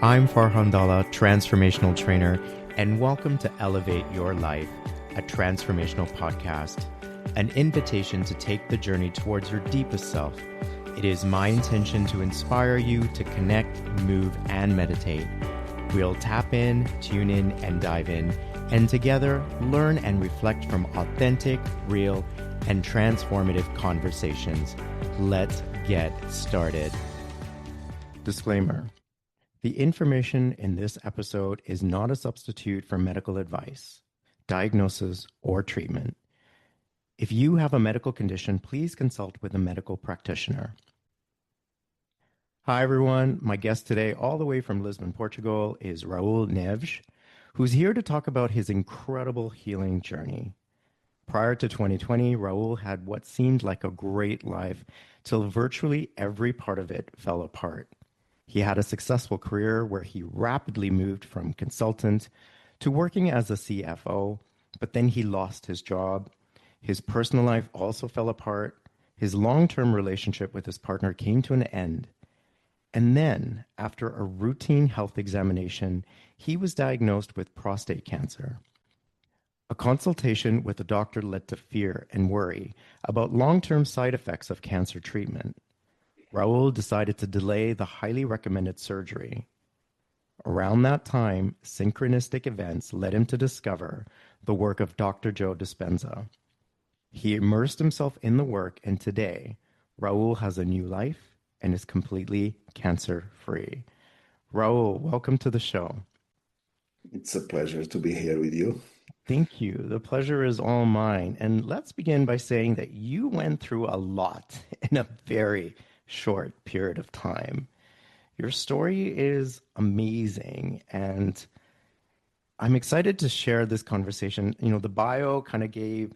I'm Farhandala, transformational trainer, and welcome to Elevate Your Life, a transformational podcast, an invitation to take the journey towards your deepest self. It is my intention to inspire you to connect, move, and meditate. We'll tap in, tune in, and dive in, and together learn and reflect from authentic, real, and transformative conversations. Let's get started. Disclaimer. The information in this episode is not a substitute for medical advice, diagnosis, or treatment. If you have a medical condition, please consult with a medical practitioner. Hi, everyone. My guest today, all the way from Lisbon, Portugal, is Raul Neves, who's here to talk about his incredible healing journey. Prior to 2020, Raul had what seemed like a great life till virtually every part of it fell apart. He had a successful career where he rapidly moved from consultant to working as a CFO, but then he lost his job. His personal life also fell apart. His long-term relationship with his partner came to an end. And then, after a routine health examination, he was diagnosed with prostate cancer. A consultation with a doctor led to fear and worry about long-term side effects of cancer treatment. Raul decided to delay the highly recommended surgery. Around that time, synchronistic events led him to discover the work of Dr. Joe Dispenza. He immersed himself in the work, and today, Raul has a new life and is completely cancer-free. Raul, welcome to the show. It's a pleasure to be here with you. Thank you. The pleasure is all mine. And let's begin by saying that you went through a lot in a very short period of time. Your story is amazing, and I'm excited to share this conversation. You know, the bio kind of gave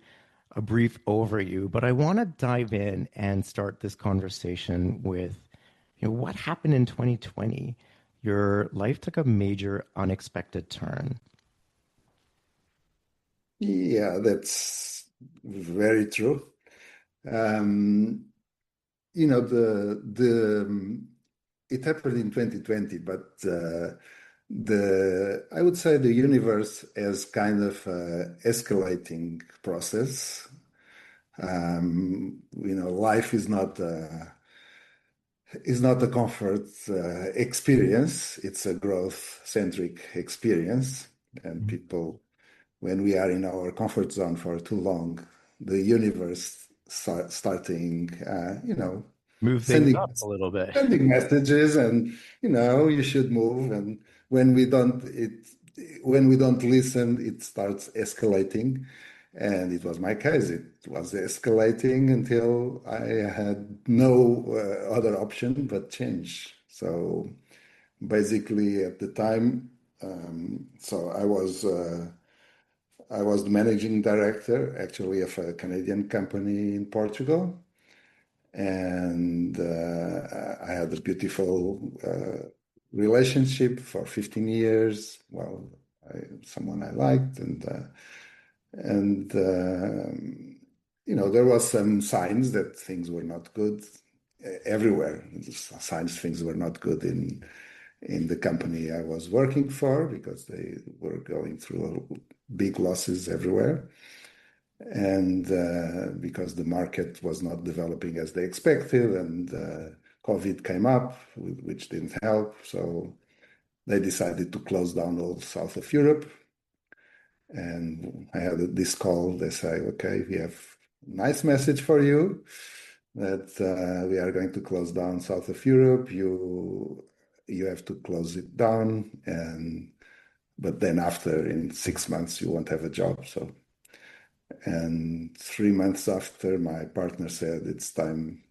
a brief overview, but I want to dive in and start this conversation with, what happened in 2020? Your life took a major unexpected turn. Yeah, that's very true. It happened in 2020, but I would say the universe has kind of escalating process. Life is not a comfort experience. It's a growth-centric experience, and people, when we are in our comfort zone for too long, the universe starting, Move things up a little bit. sending messages, and you should move. And when we don't listen, it starts escalating. And it was my case. It was escalating until I had no other option but change. So basically, at the time, I was the managing director, actually, of a Canadian company in Portugal. And I had a beautiful relationship for 15 years. Well, someone I liked. There was some signs that things were not good everywhere. Signs things were not good in the company I was working for, because they were going through big losses everywhere, and because the market was not developing as they expected, and COVID came up, which didn't help. So they decided to close down all south of Europe. And I had this call. They say, okay, we have a nice message for you, that we are going to close down south of Europe. You have to close it down, but then in 6 months you won't have a job. And 3 months after, my partner said it's time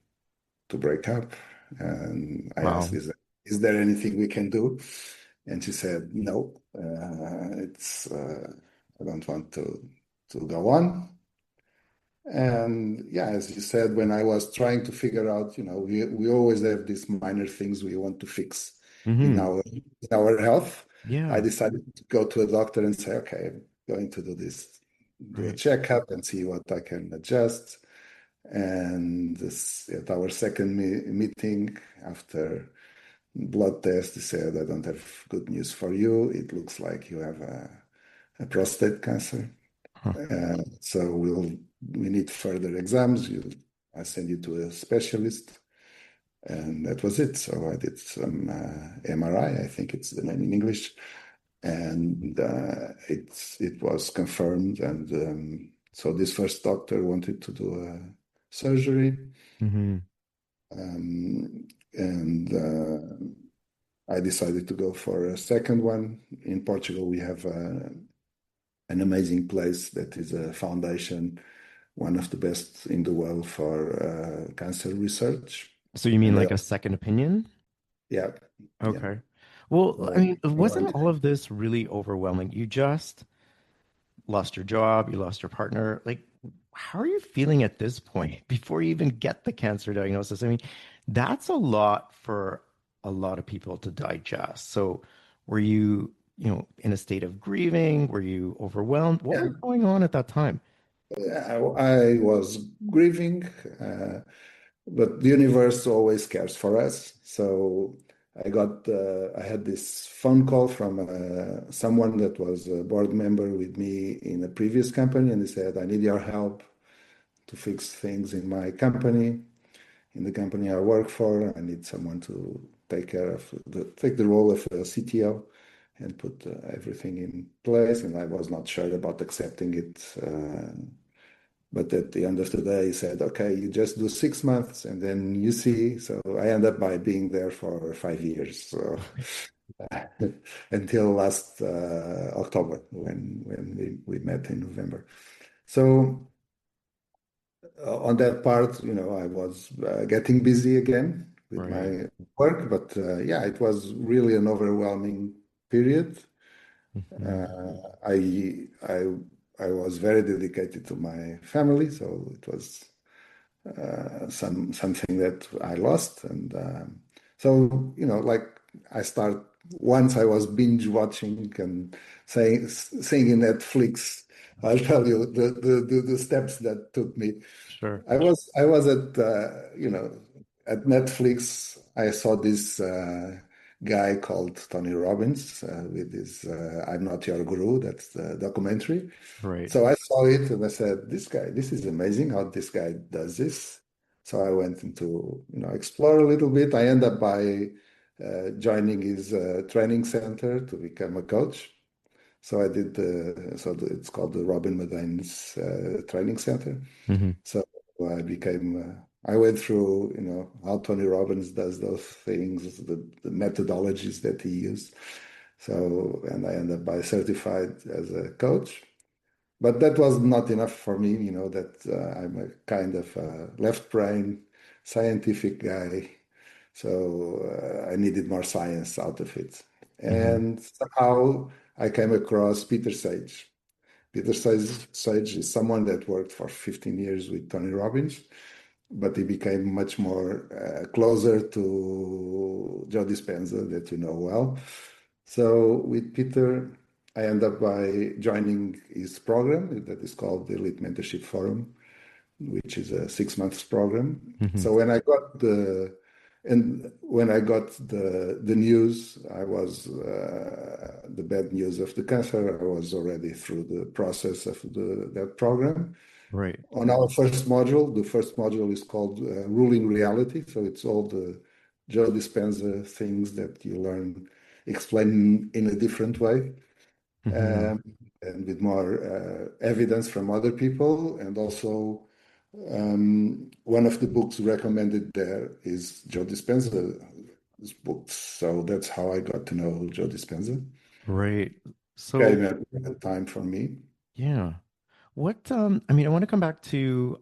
to break up. And I asked, is there anything we can do? And she said, no, I don't want to go on. And yeah, as you said, when I was trying to figure out, we always have these minor things we want to fix in our health. Yeah. I decided to go to a doctor and say, okay, I'm going to do this, do a checkup and see what I can adjust. And at our second meeting, after blood test. He said, I don't have good news for you. It looks like you have a prostate cancer. Huh. So we need further exams. I send you to a specialist. And that was it. So I did some MRI, I think it's the name in English. And it was confirmed. And so this first doctor wanted to do a surgery. Hmm. And I decided to go for a second one. In Portugal, we have an amazing place that is a foundation, one of the best in the world for cancer research. So you mean And they, like a second opinion? yeah, yeah. Okay. Well, I So mean, wasn't all of this really overwhelming? You just lost your job, you lost your partner. Like, how are you feeling at this point before you even get the cancer diagnosis? I mean, that's a lot for a lot of people to digest. So, were you, in a state of grieving? Were you overwhelmed? What yeah, was going on at that time? I was grieving, but the universe always cares for us. So I had this phone call from someone that was a board member with me in a previous company, and he said, "I need your help to fix things in my company, in the company I work for. I need someone to take the role of a CTO and put everything in place." And I was not sure about accepting it. But at the end of the day, he said, "Okay, you just do 6 months and then you see." So I ended up by being there for 5 years. So until last October when we met in November. So on that part, I was getting busy again with Right. my work, but yeah, it was really an overwhelming period. Hmm. Uh, I I I was very dedicated to my family, so it was something that I lost, and so like I start once I was binge watching and saying in Netflix. I'll tell you the steps that took me. Sure. I was at at Netflix. I saw this guy called Tony Robbins with his "I'm Not Your Guru." That's the documentary. Right. So I saw it and I said, this is amazing how this guy does this." So I went into explore a little bit. I end up by joining his training center to become a coach. So I did it's called the Robin Madane's Training Center. Hmm. So I went through, how Tony Robbins does those things, the methodologies that he used. So, and I ended up by certified as a coach. But that was not enough for me, that I'm a kind of left brain scientific guy. So I needed more science out of it. Hmm. And somehow I came across Peter Sage. Sage is someone that worked for 15 years with Tony Robbins, but he became much more closer to Joe Dispenza that you know well. So with Peter, I end up by joining his program that is called the Elite Mentorship Forum, which is a 6 months program. Hmm. So when I got the news, I was the bad news of the cancer. I was already through the process of that program. Right. On our first module, the first module is called Ruling Reality. So it's all the Joe Dispenza things that you learn explained in a different way, Hmm. um, and with more evidence from other people. And also, one of the books recommended there is Joe Dispenza's books. So that's how I got to know Joe Dispenza. Right. So, Came at a time for me. yeah. I mean, I want to come back to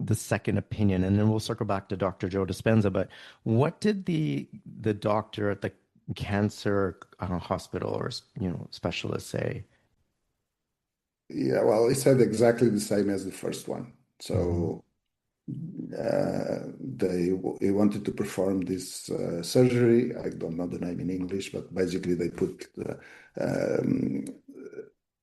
the second opinion and then we'll circle back to Dr. Joe Dispenza, but what did the doctor at the cancer hospital or specialist say? Yeah, well, he said exactly the same as the first one. Hmm. So he wanted to perform this surgery. I don't know the name in English, but basically they put um,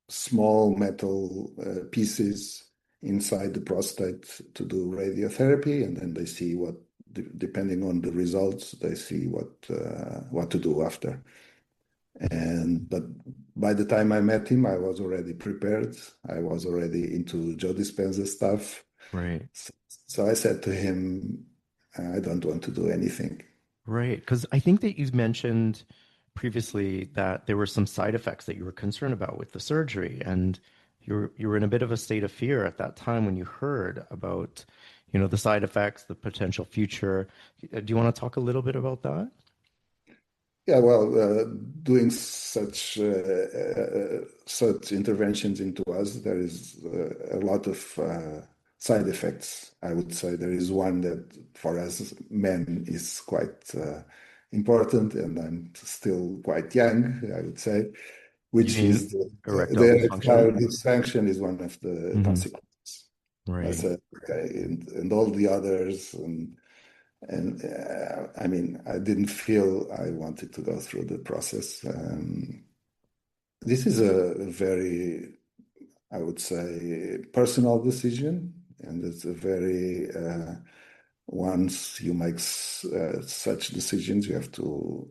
small metal pieces inside the prostate to do radiotherapy, and then they see what depending on the results, they see what to do after. But by the time I met him, I was already prepared. I was already into Joe Dispenza stuff. Right. So I said to him, I don't want to do anything. Right. Because I think that you mentioned previously that there were some side effects that you were concerned about with the surgery, and you were in a bit of a state of fear at that time when you heard about, the side effects, the potential future. Do you want to talk a little bit about that? Yeah, well, doing such interventions into us, there is a lot of side effects. I would say there is one that for us men is quite important, and I'm still quite young, I would say, You which mean is erectile the dysfunction? erectile dysfunction is one of the Hmm. consequences. I Right. said, okay, and all the others, I mean, I didn't feel I wanted to go through the process. This is a very, I would say, personal decision, and it's a very, once you make such decisions, you have to,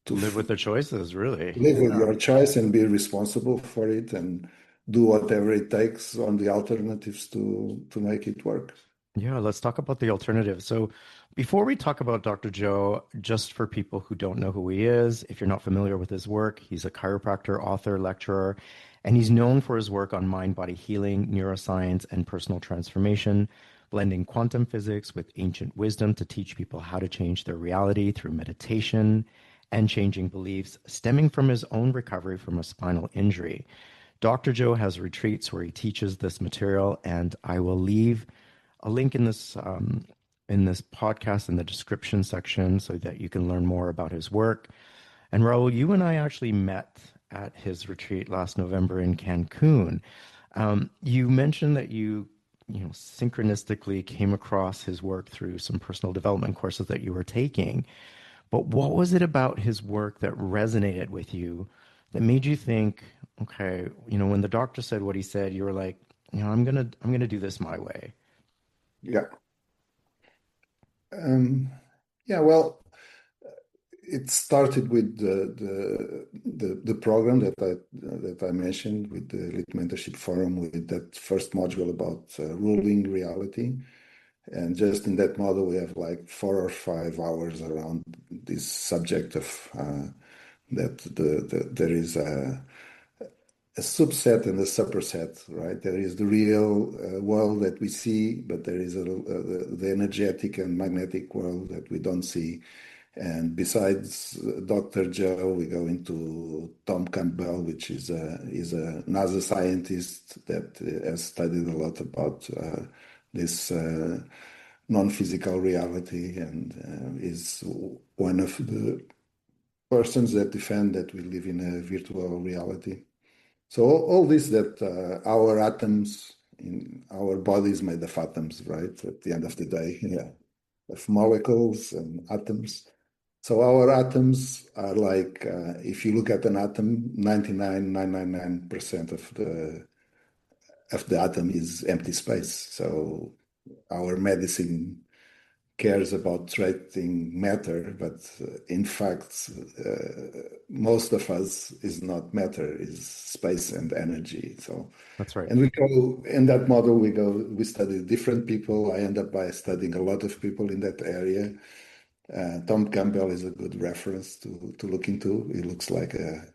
to Live with the choices, really. live with Yeah. your choice and be responsible for it and do whatever it takes on the alternatives to make it work. Yeah, let's talk about the alternative. So, before we talk about Dr. Joe, just for people who don't know who he is, if you're not familiar with his work, he's a chiropractor, author, lecturer, and he's known for his work on mind body healing, neuroscience, and personal transformation, blending quantum physics with ancient wisdom to teach people how to change their reality through meditation and changing beliefs stemming from his own recovery from a spinal injury. Dr. Joe has retreats where he teaches this material, and I will leave a link in this podcast in the description section so that you can learn more about his work. And Raul, you and I actually met at his retreat last November in Cancun. You mentioned that synchronistically came across his work through some personal development courses that you were taking. But what was it about his work that resonated with you that made you think, okay, when the doctor said what he said, you were like, I'm gonna do this my way. Yeah. Um, yeah, well, it started with the program that I mentioned with the Elite Mentorship Forum with that first module about ruling reality. And just in that model, we have like 4 or 5 hours around this subject of that there is a subset and a superset, right? There is the real world that we see, but there is the energetic and magnetic world that we don't see. And besides Dr. Joe, we go into Tom Campbell, which is a NASA scientist that has studied a lot about this non-physical reality and is one of the persons that defend that we live in a virtual reality. So all this that our atoms in our body is made of atoms, right? At the end of the day, yeah, of molecules and atoms. So our atoms are like, if you look at an atom, 99.999% of the atom is empty space. So our medicine cares about treating matter, but in fact, most of us is not matter, is space and energy. So, That's right. and we go in that model, we study different people. I end up by studying a lot of people in that area. Tom Campbell is a good reference to look into. He looks like a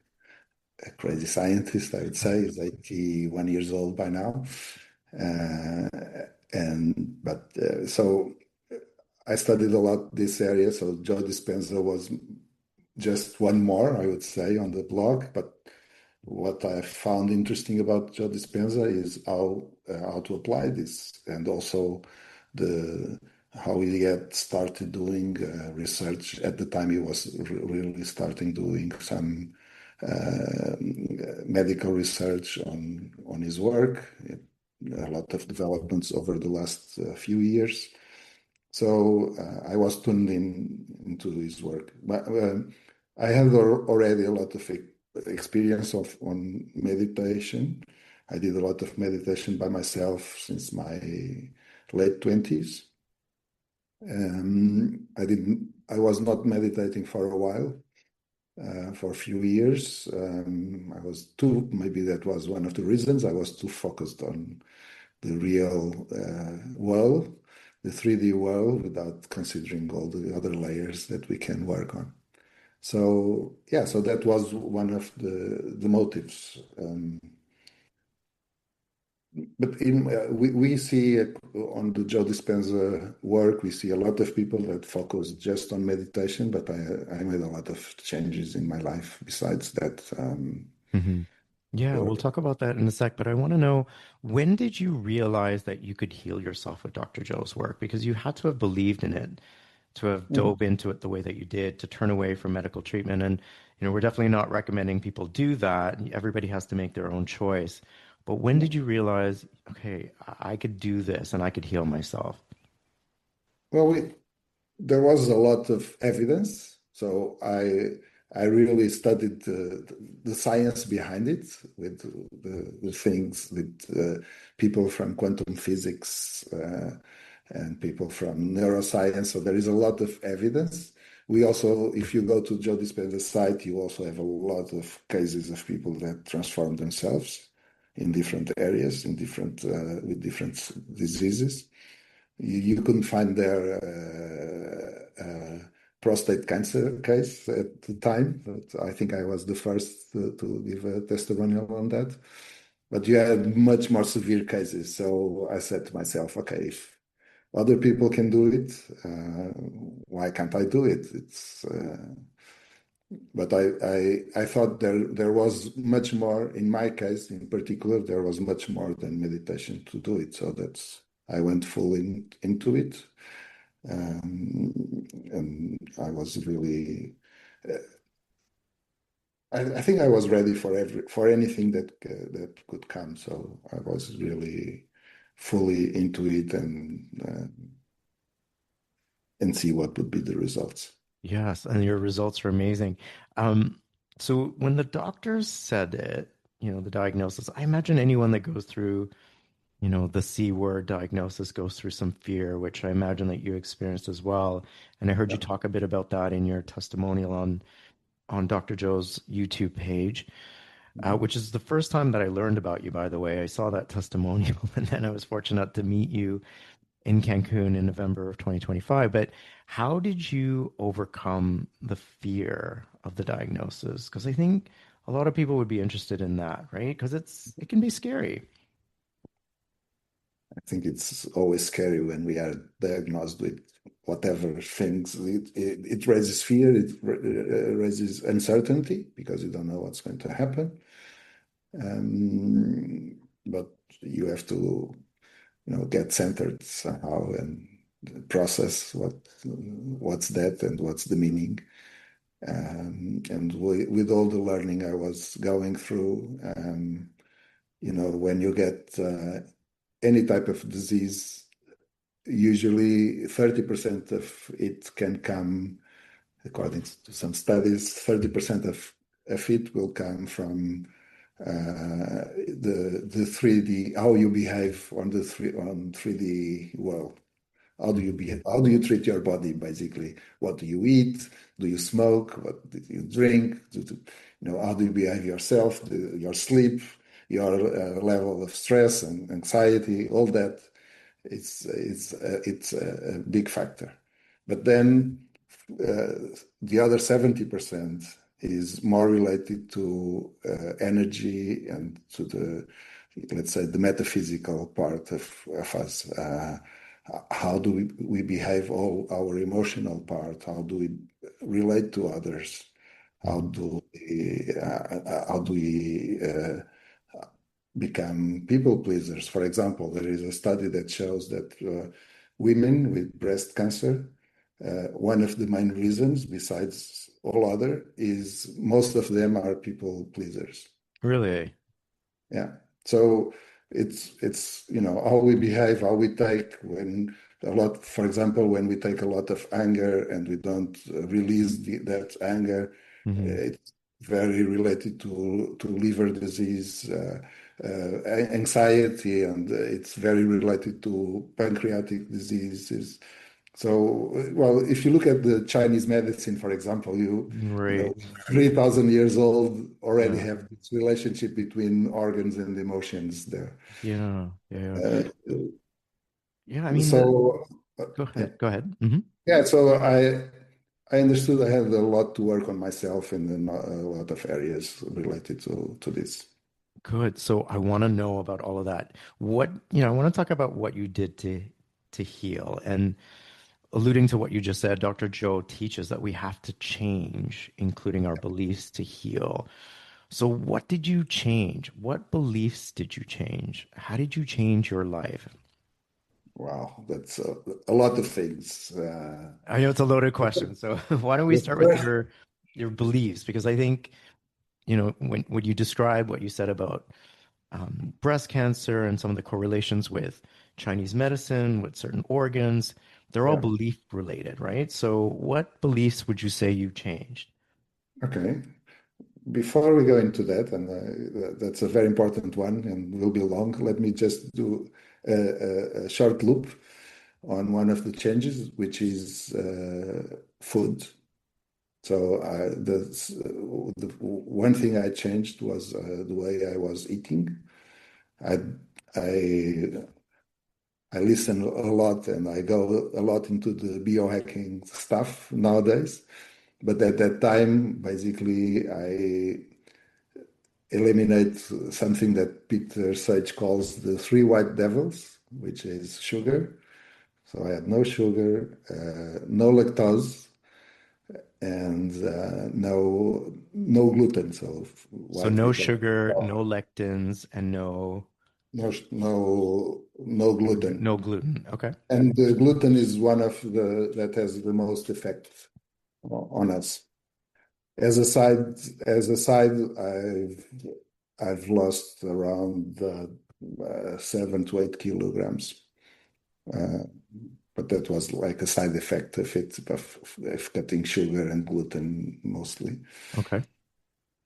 crazy scientist, I would say. He's 81 years old by now. Uh, so I studied a lot this area. So Joe Dispenza was just one more, I would say, on the blog. But what I found interesting about Joe Dispenza is how to apply this, and also the how he had started doing research at the time he was really starting doing some uh, medical research on his work. A lot of developments over the last few years. So I was tuned into his work. But I had already a lot of experience on meditation. I did a lot of meditation by myself since my late 20s. I was not meditating for a while, for a few years. Maybe that was one of the reasons I was too focused on the real world, the 3D world, without considering all the other layers that we can work on. So yeah, so that was one of the motives. But we see on the Joe Dispenza work, we see a lot of people that focus just on meditation, but I made a lot of changes in my life besides that. Hmm. Yeah, we'll For, talk about that in a sec, but I want to know, when did you realize that you could heal yourself with Dr. Joe's work? Because you had to have believed in it, to have Mhm. dove into it the way that you did, to turn away from medical treatment. And, we're definitely not recommending people do that. Everybody has to make their own choice. But when Yeah. did you realize, okay, I could do this and I could heal myself? Well, there was a lot of evidence, so I really studied the science behind it with the things with people from quantum physics and people from neuroscience. So there is a lot of evidence. We also, if you go to Joe Dispenza's site, you also have a lot of cases of people that transform themselves in different areas, in different with different diseases. You couldn't find their prostate cancer case at the time, but I think I was the first to give a testimonial on that. But you had much more severe cases. So I said to myself, okay, if other people can do it, why can't I do it? But I thought there was much more, in my case in particular, there was much more than meditation to do it. So I went full into it. And I was really, I think I was ready for anything that could come. So I was really fully into it and see what would be the results. Yes, and your results are amazing. Um, so when the doctors said it, the diagnosis, I imagine anyone that goes through, the C word diagnosis goes through some fear, which I imagine that you experienced as well. And I heard you Yeah. talk a bit about that in your testimonial on Dr. Joe's YouTube page, Mhm. which is the first time that I learned about you, by the way. I saw that testimonial, and then I was fortunate to meet you in Cancun in November of 2025. But how did you overcome the fear of the diagnosis? Because I think a lot of people would be interested in that, right? Because it can be scary. I think it's always scary when we are diagnosed with whatever things. It raises fear, raises uncertainty because you don't know what's going to happen. But you have to, get centered somehow and process what's that and what's the meaning. And with all the learning I was going through, when you get any type of disease, usually 30% of it can come, according to some studies, 30% of it will come from the 3D, how you behave on 3D world. How do you Mhm. behave? How do you treat your body, basically? What do you eat? Do you smoke? What do you drink? How do you behave yourself? Your sleep, your level of stress and anxiety, all that. It's a big factor. But then the other 70% is more related to energy and to let's say, the metaphysical part of us. How do we behave, all our emotional part? How do we relate to others? How Mhm. do we become people pleasers? For example, there is a study that shows that women with breast cancer, one of the main reasons, besides all other, is most of them are people pleasers. Really? Yeah. So it's how we behave, how we take when for example, when we take a lot of anger and we don't release that anger, Hmm. it's very related to liver disease, anxiety, and it's very related to pancreatic diseases. So, well, if you look at the Chinese medicine, for example, you know, Right. 3,000 years old already Yeah. have this relationship between organs and emotions there. Yeah. Yeah. Uh, Yeah. I mean, so, go yeah, ahead. Go ahead. Hmm. yeah. So I understood I had a lot to work on myself in a lot of areas related to this. Good. So I want to know about all of that. I want to talk about what you did to heal. And alluding to what you just said, Dr. Joe teaches that we have to change, including our beliefs to heal. So what did you change? What beliefs did you change? How did you change your life? Wow, that's a lot of things. I know it's a loaded question, so why don't we The start with first, your beliefs? Because I think, when you describe what you said about breast cancer and some of the correlations with Chinese medicine, with certain organs, they're all yeah, belief related, right? So what beliefs would you say you changed? okay. Before we go into that, and that's a very important one and will be long, let me just do a short loop on one of the changes, which is food. So the one thing I changed was the way I was eating. I I I listen a lot and I go a lot into the biohacking stuff nowadays. But at that time, basically, I eliminate something that Peter Sage calls the three white devils, which is sugar. So I had no sugar, no lactose, and no gluten. So So white no people, sugar, no lectins, and no gluten. no gluten. Okay. And the gluten is one of the that has the most effect on us. As a side, I've lost around 7 to 8 kilograms, uh, but that was like a side effect of cutting sugar and gluten mostly. Okay.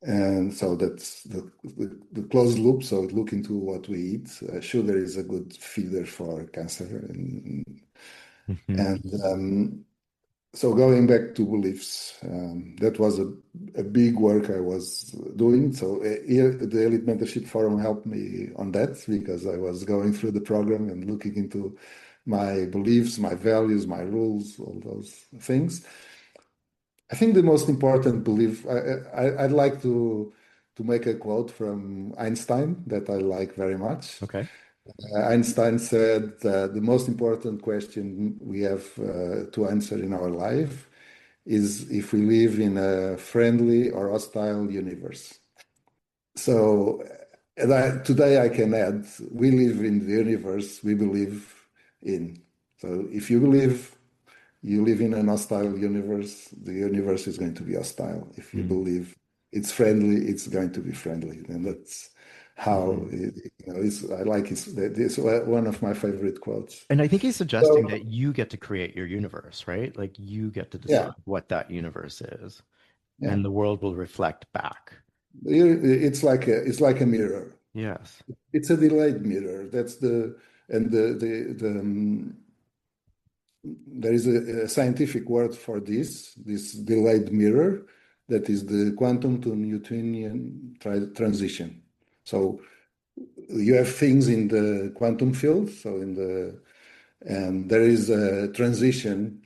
And so that's the closed loop. So look into what we eat. Sugar is a good feeder for cancer, Hmm. and so going back to beliefs, that was a big work I was doing. So here, the Elite Mentorship Forum helped me on that because I was going through the program and looking into my beliefs, my values, my rules, all those things. I think the most important belief, I'd like to make a quote from Einstein that I like very much. Okay. Einstein said the most important question we have to answer in our life is if we live in a friendly or hostile universe. So today I can add, we live in the universe we believe in. So if you believe you live in an hostile universe, the universe is going to be hostile. If you Mm-hmm. believe it's friendly, it's going to be friendly. And that's how, I like it's one of my favorite quotes. And I think he's suggesting So, that you get to create your universe, right? Like you get to yeah, decide what that universe is, yeah. and the world will reflect back. It's like a mirror. Yes. It's a delayed mirror. And there is a scientific word for this delayed mirror, that is the quantum to Newtonian transition. So you have things in the quantum field, and there is a transition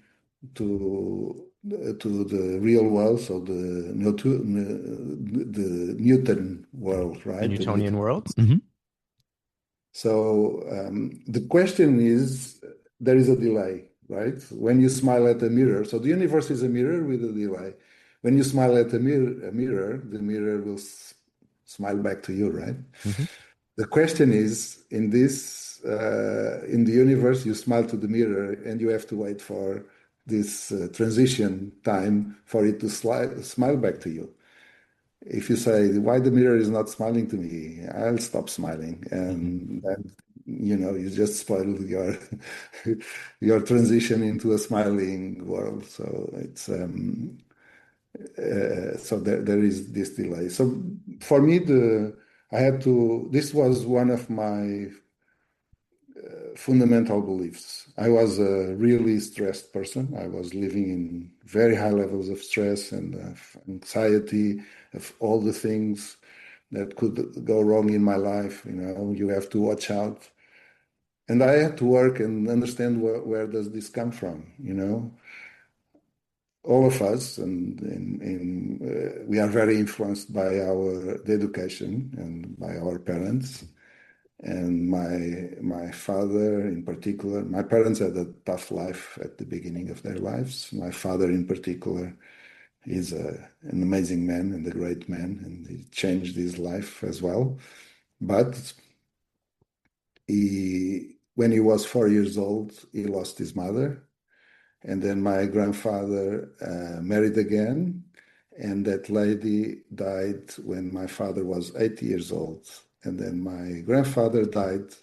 to the real world, so the Newton world, The right? The Newtonian Newton. world. Hmm. So the question is, there is a delay, right? When you smile at a mirror, so the universe is a mirror with a delay. When you smile at a mirror, the mirror will smile back to you, right? Hmm. The question is, in the universe, you smile to the mirror, and you have to wait for this transition time for it to smile back to you. If you say, why the mirror is not smiling to me, I'll stop smiling. Hmm. And then, you just spoil your transition into a smiling world. So so there is this delay. So for me, this was one of my fundamental beliefs. I was a really stressed person. I was living in very high levels of stress and anxiety of all the things that could go wrong in my life. You have to watch out. And I had to work and understand where does this come from. All of us, and we are very influenced by our the education and by our parents. And my father in particular, my parents had a tough life at the beginning of their lives. My father in particular is an amazing man and a great man, and he changed his life as well. But when he was 4 years old, he lost his mother, and then my grandfather married again, and that lady died when my father was 8 years old, and then my grandfather died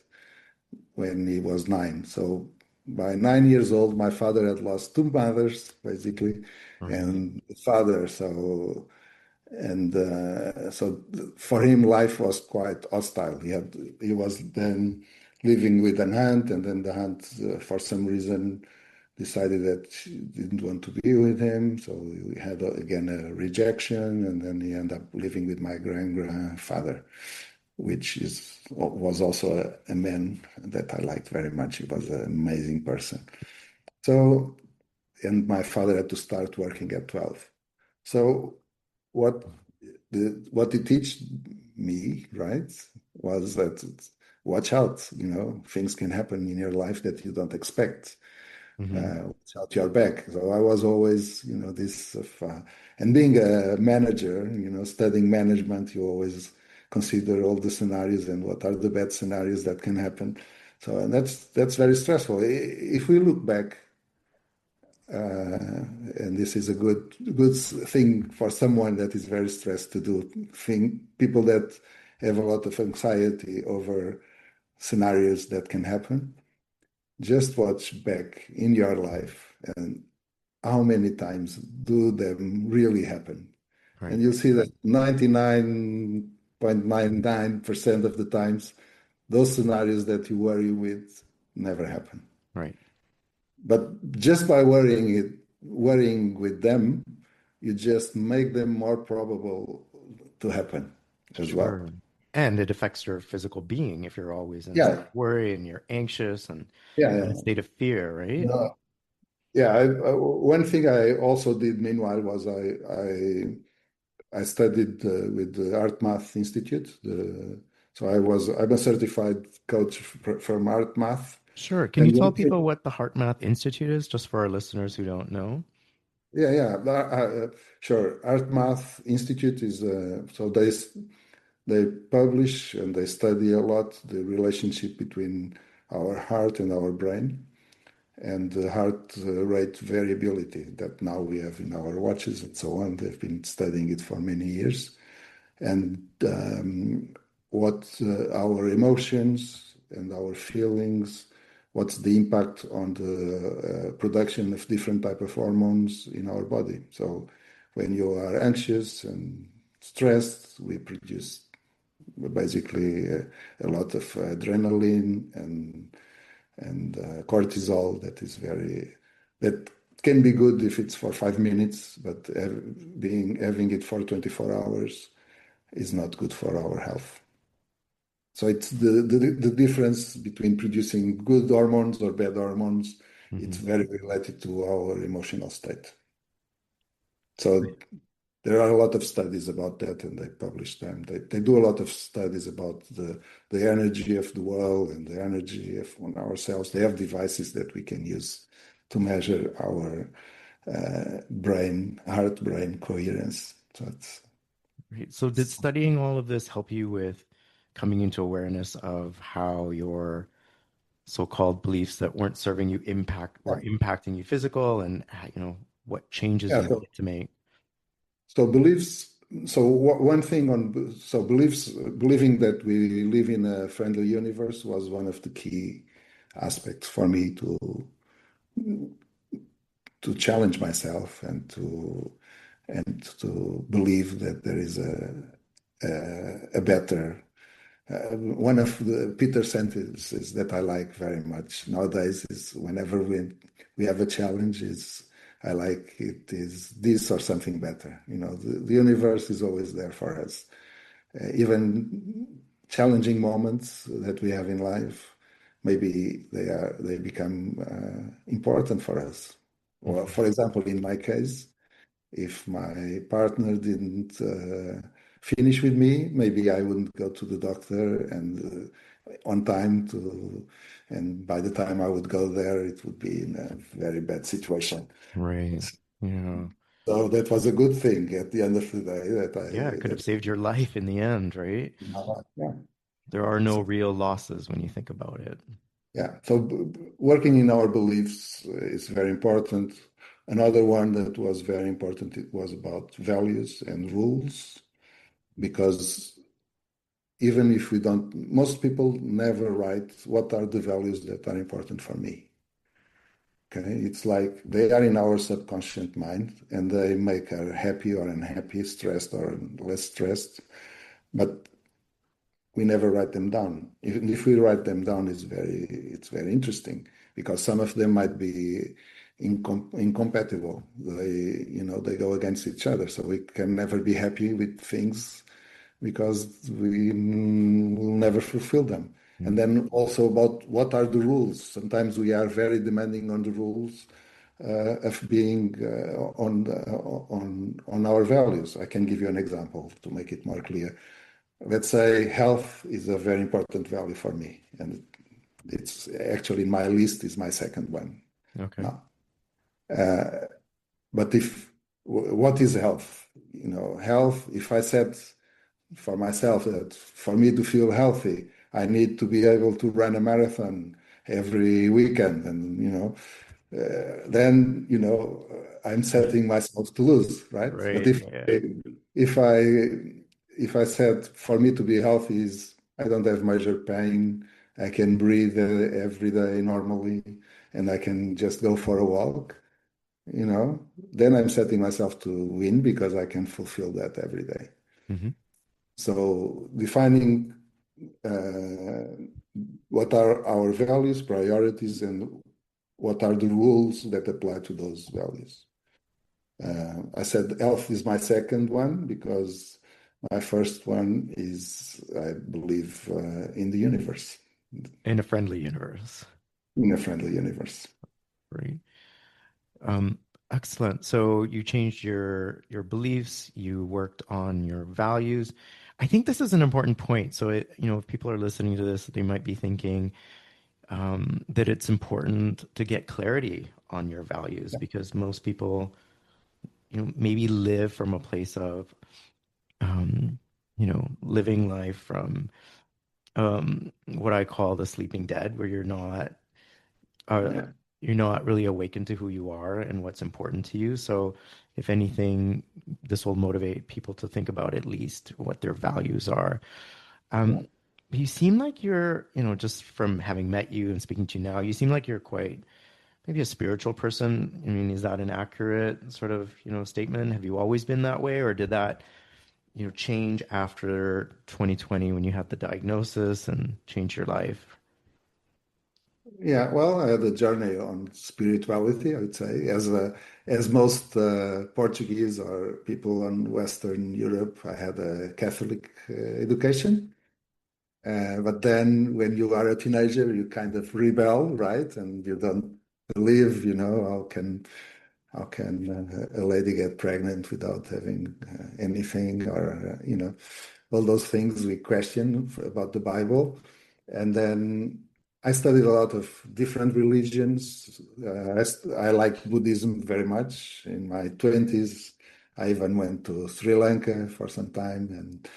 when he was 9. So by 9 years old, my father had lost two mothers, basically, Right. and a father. So for him, life was quite hostile. He was then living with an aunt, and then the aunt, for some reason, decided that she didn't want to be with him. So we had again a rejection, and then he ended up living with my grandfather, which was also a man that I liked very much. He was an amazing person. So, and my father had to start working at 12. So what what he teach me, right, was that watch out, things can happen in your life that you don't expect. Hmm. Watch out your back. So I was always, this of, and being a manager, studying management, you always consider all the scenarios and what are the bad scenarios that can happen. So and that's very stressful. If we look back, and this is a good thing for someone that is very stressed to do. People that have a lot of anxiety over scenarios that can happen. Just watch back in your life and how many times do them really happen? And Right. you'll see that 99.99% of the times, those scenarios that you worry with never happen. Right. But just by worrying with them, you just make them more probable to happen as well. Sure. And it affects your physical being if you're always in a state Yeah, of worry and you're anxious and yeah, in a yeah. state of fear, right? No, yeah. One thing I also did meanwhile was I studied with the Art Math Institute. So I'm a certified coach from Art Math. Sure. Can you And tell one thing, people what the Heart Math Institute is, just for our listeners who don't know? yeah, yeah, sure. Art Math Institute is so they publish and they study a lot the relationship between our heart and our brain and the heart rate variability that now we have in our watches and so on. They've been studying it for many years. And what our emotions and our feelings, what's the impact on the production of different type of hormones in our body. So when you are anxious and stressed, we produce basically a lot of adrenaline and cortisol that can be good if it's for 5 minutes, but having it for 24 hours is not good for our health. So it's the difference between producing good hormones or bad hormones. It's Hmm. very related to our emotional state. So there are a lot of studies about that, and they publish them. They do a lot of studies about the energy of the world and the energy of ourselves. They have devices that we can use to measure our heart-brain coherence. So Right. So did studying all of this help you with coming into awareness of how your so-called beliefs that weren't serving you yeah, were impacting you physical and what changes yeah. you needed to make? So beliefs. So one thing on so beliefs, believing that we live in a friendly universe was one of the key aspects for me to challenge myself and to believe that there is a better. One of the Peter sentences that I like very much nowadays is whenever we have a challenge, is I like it is this or something better. The universe is always there for us. Even challenging moments that we have in life, maybe they become important for us. Well, Mhm. for example, in my case, if my partner didn't finish with me, maybe I wouldn't go to the doctor and on time and by the time I would go there, it would be in a very bad situation. Right. Yeah. So that was a good thing at the end of the day that Yeah, it could have that saved your life in the end, right? yeah. There are no So, real losses when you think about it. yeah. So working in our beliefs is very important. Another one that was very important, it was about values and rules, because even if we don't, most people never write what are the values that are important for me. Okay, it's like they are in our subconscious mind and they make us happy or unhappy, stressed or less stressed, but we never write them down. Even if we write them down, it's very interesting because some of them might be incompatible. They go against each other, so we can never be happy with things because we will never fulfill them. And Mm. then also about what are the rules. Sometimes we are very demanding on the rules of being on our values. I can give you an example to make it more clear. Let's say health is a very important value for me, and it's actually my list is my second one Okay. now. But if what is health? Health. If I said for myself that for me to feel healthy, I need to be able to run a marathon every weekend, and then I'm setting myself to lose, right? But Right. if Yeah. if I if I said for me to be healthy is I don't have major pain, I can breathe every day normally, and I can just go for a walk, then I'm setting myself to win because I can fulfill that every day. Hmm. So defining uh, what are our values, priorities, and what are the rules that apply to those values. I said health is my second one because my first one is I believe in the universe, In a friendly universe. in a friendly universe. Right. Um, Excellent. So you changed your beliefs, you worked on your values. I think this is an important point. So if people are listening to this, they might be thinking that it's important to get clarity on your values Yeah, because most people, maybe live from a place of, um, living life from what I call the sleeping dead, where uh, yeah, you're not really awakened to who you are and what's important to you. So, if anything, this will motivate people to think about at least what their values are. yeah. Um, you seem like you're, just from having met you and speaking to you now, you seem like you're quite maybe a spiritual person. I mean, is that an accurate sort of, statement? Have you always been that way, or did that, change after 2020 when you had the diagnosis and change your life? Yeah, well, I had a journey on spirituality, I would say, as most Portuguese or people in Western Europe. I had a Catholic education, but then when you are a teenager, you kind of rebel, right? And you don't believe, how can a lady get pregnant without having anything, or all those things we question about the Bible. And then I studied a lot of different religions. I like Buddhism very much. In my 20s, I even went to Sri Lanka for some time and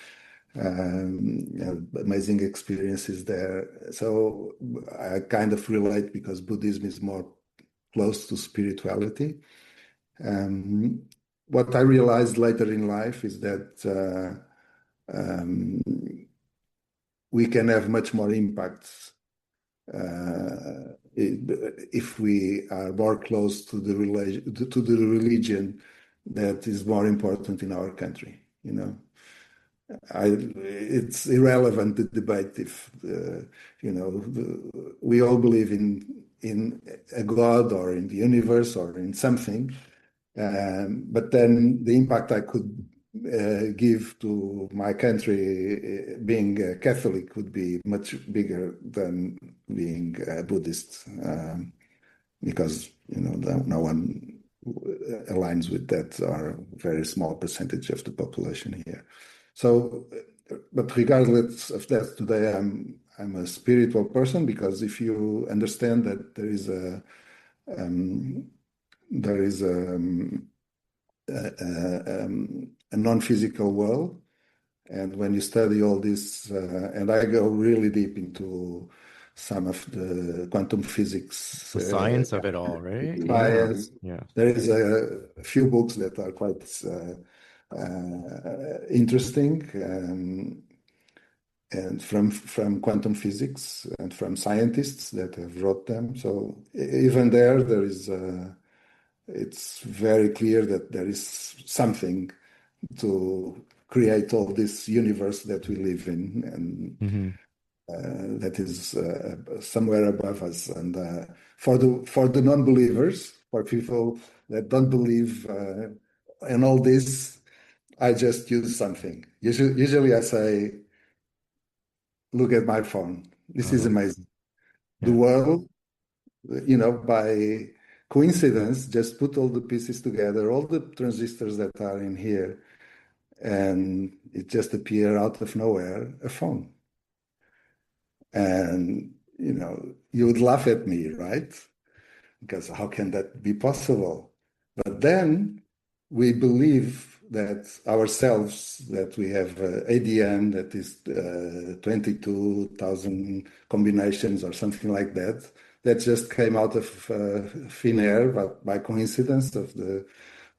amazing experiences there. So I kind of relate because Buddhism is more close to spirituality. Um, what I realized later in life is that um, we can have much more impact if we are more close to the religion that is more important in our country. it's irrelevant to debate if we all believe in a God or in the universe or in something, but then the impact I could give to my country, being a Catholic, would be much bigger than being a Buddhist, because no one aligns with that, or a very small percentage of the population here. So, but regardless of that, today I'm a spiritual person, because if you understand that um, there is a non-physical world, and when you study all this, and I go really deep into some of the quantum physics The science of it all, right? Yeah. science. Yeah. There is a few books that are quite interesting, and from quantum physics and from scientists that have wrote them. So even there is it's very clear that there is something to create all this universe that we live in, and Hmm. that is somewhere above us. And for the non-believers, for people that don't believe in all this, I just use something. Usually I say, look at my phone. This I is love. amazing. The Yeah. world, by coincidence, just put all the pieces together, all the transistors that are in here, and it just appeared out of nowhere, a phone. And, you would laugh at me, right? Because how can that be possible? But then we believe that ourselves, that we have ADN that is 22,000 combinations or something like that, that just came out of thin air, but by coincidence of the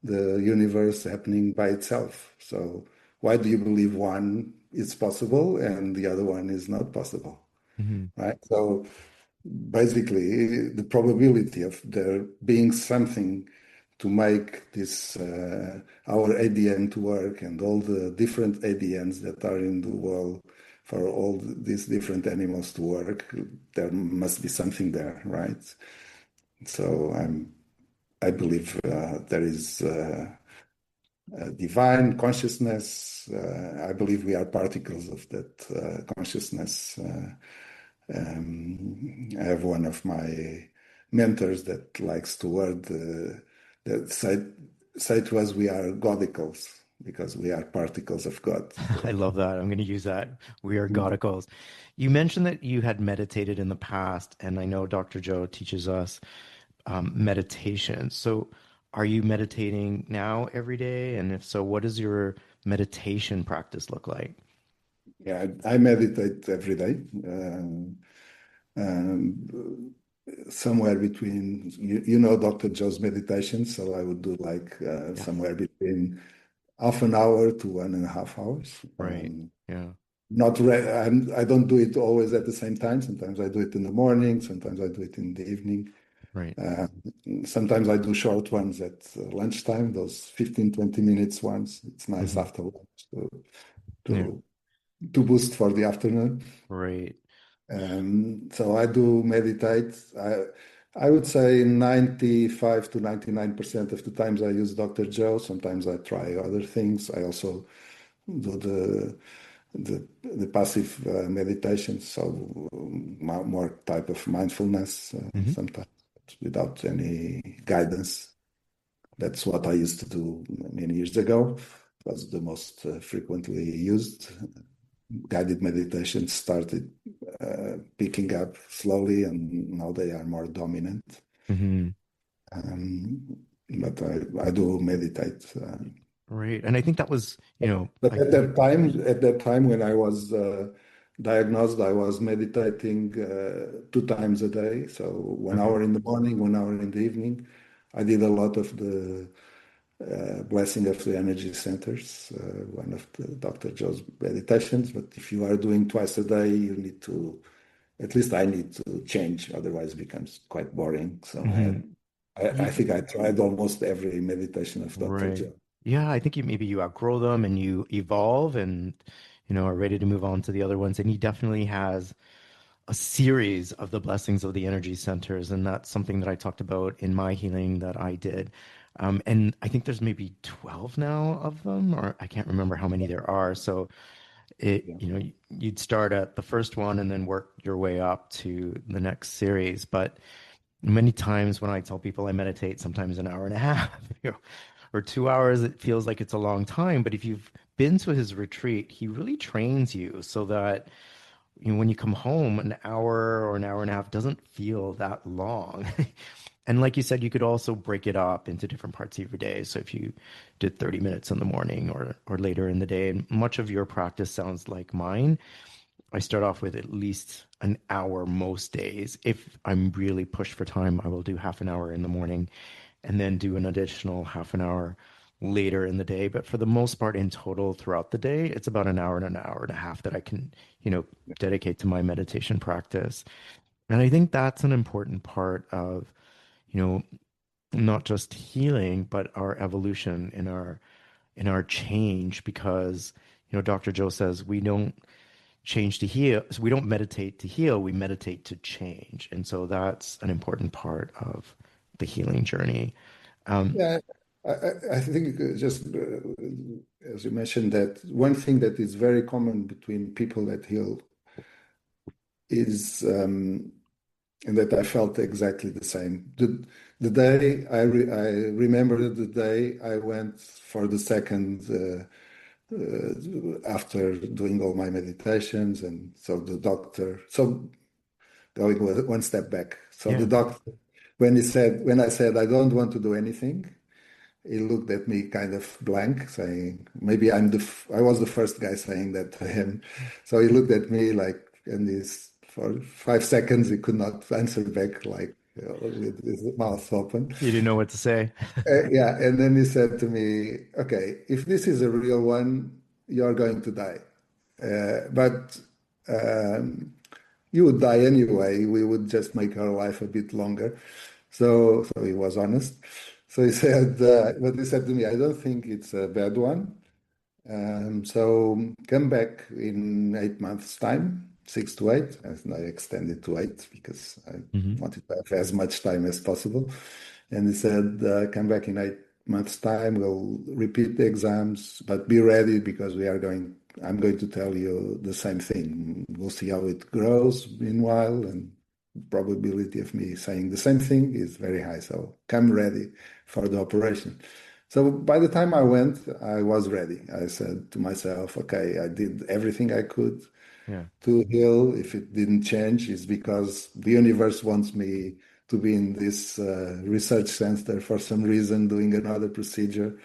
universe happening by itself. So why do you believe one is possible and the other one is not possible? Hmm. Right? So basically, the probability of there being something to make this our ADN to work, and all the different ADNs that are in the world for all these different animals to work, there must be something there, right? So I believe there is a divine consciousness. I believe we are particles of that consciousness. I have one of my mentors that likes to word that say to us, we are godicles, because we are particles of God. I So, love that. I'm going to use that. We are godicals. You mentioned that you had meditated in the past, and I know Dr. Joe teaches us meditation. So, are you meditating now every day? And if so, what does your meditation practice look like? yeah, I meditate every day. Somewhere between, Dr. Joe's meditation, so I would do like Yeah. somewhere between half an hour to 1.5 hours. Right. Yeah. Not re- I don't do it always at the same time. Sometimes I do it in the morning, sometimes I do it in the evening. Right. Uh, Sometimes I do short ones at lunchtime, those 15, 20 minutes ones. It's nice Hmm. after lunch Yeah. to, to boost for the afternoon. Right. So I do meditate. I would say 95 to 99% of the times I use Dr. Joe. Sometimes I try other things. I also do the passive meditation, so more type of mindfulness Hmm. sometimes without any guidance. That's what I used to do many years ago. It was the most frequently used. Guided meditation started picking up slowly, and now they are more dominant. Hmm. But I do meditate. Right. And I think that was, But at that time when I was diagnosed, I was meditating 2 times a day. So 1 hour okay. in the morning, 1 hour in the evening. I did a lot of the blessing of the energy centers, one of the Dr. Joe's meditations. But if you are doing twice a day, you need to, at least I need to change, otherwise it becomes quite boring. So Hmm. I think I tried almost every meditation of Dr. Right. Joe. Yeah, I think maybe you outgrow them and you evolve and are ready to move on to the other ones. And he definitely has a series of the blessings of the energy centers, and that's something that I talked about in my healing that I did. And I think there's maybe 12 now of them, or I can't remember how many there are. So Yeah. you'd start at the first one and then work your way up to the next series. But many times when I tell people I meditate, sometimes an hour and a half, or 2 hours, it feels like it's a long time. But if you've been to his retreat, he really trains you so that when you come home, an hour or an hour and a half doesn't feel that long. And like you said, you could also break it up into different parts of your day. So if you did 30 minutes in the morning or later in the day, and much of your practice sounds like mine, I start off with at least an hour most days. If I'm really pushed for time, I will do half an hour in the morning and then do an additional half an hour later in the day. But for the most part, in total throughout the day, it's about an hour and a half that I can, dedicate to my meditation practice. And I think that's an important part of, you know, not just healing, but our evolution in our change because, Dr. Joe says we don't change to heal. So we don't meditate to heal, we meditate to change. And so that's an important part of the healing journey. Um, Yeah, I think just as you mentioned, that one thing that is very common between people that heal is, and that I felt exactly the same. The day I remember the day I went for the second after doing all my meditations, and so the doctor. So going one step back. So the yeah. doctor, when I said I don't want to do anything, he looked at me kind of blank, saying, maybe I was the first guy saying that to him. So he looked at me like, and for 5 seconds, he could not answer back, like, with his mouth open. You didn't know what to say. Yeah, and then he said to me, okay, if this is a real one, you're going to die. But um, you would die anyway. We would just make our life a bit longer. So he was honest. So he said, but he said to me, I don't think it's a bad one. So come back in 8 months' time, 6 to 8. And I extended to 8 because I Hmm. wanted to have as much time as possible. And he said, come back in 8 months' time. We'll repeat the exams, but be ready because I'm going to tell you the same thing. We'll see how it grows meanwhile, and probability of me saying the same thing is very high. So come ready for the operation. So by the time I went, I was ready. I said to myself, okay, I did everything I could Yeah. to heal. If it didn't change, it's because the universe wants me to be in this research center for some reason, doing another procedure.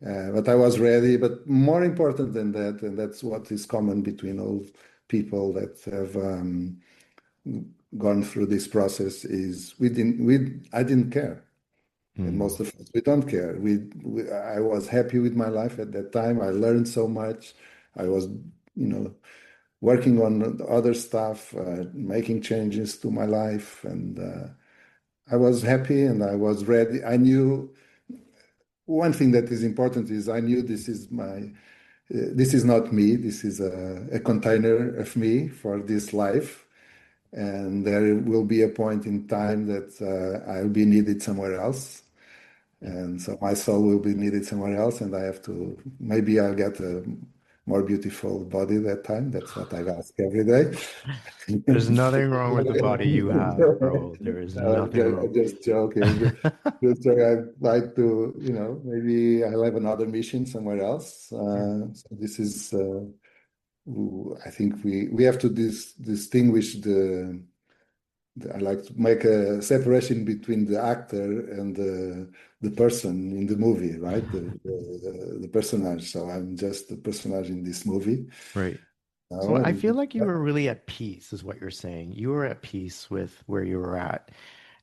But I was ready. But more important than that, and that's what is common between all people that have gone through this process, is I didn't care. And Mm. most of us, we don't care. I was happy with my life at that time. I learned so much. I was, working on other stuff, making changes to my life, and I was happy and I was ready. I knew one thing that is important is I knew this is not me. This is a container of me for this life, and there will be a point in time that I'll be needed somewhere else. Yeah. And so my soul will be needed somewhere else, and I have to, maybe I'll get a more beautiful body that time. That's what I ask every day. There's nothing wrong with the body you have, bro. There is nothing I'm wrong. just joking. Just joking. I'd like to, maybe I'll have another mission somewhere else. Yeah. So this is, I think we have to distinguish I like to make a separation between the actor and the person in the movie, right? The personage. So I'm just the personage in this movie. Right. Now, So I feel and like you were really at peace, is what you're saying. You were at peace with where you were at.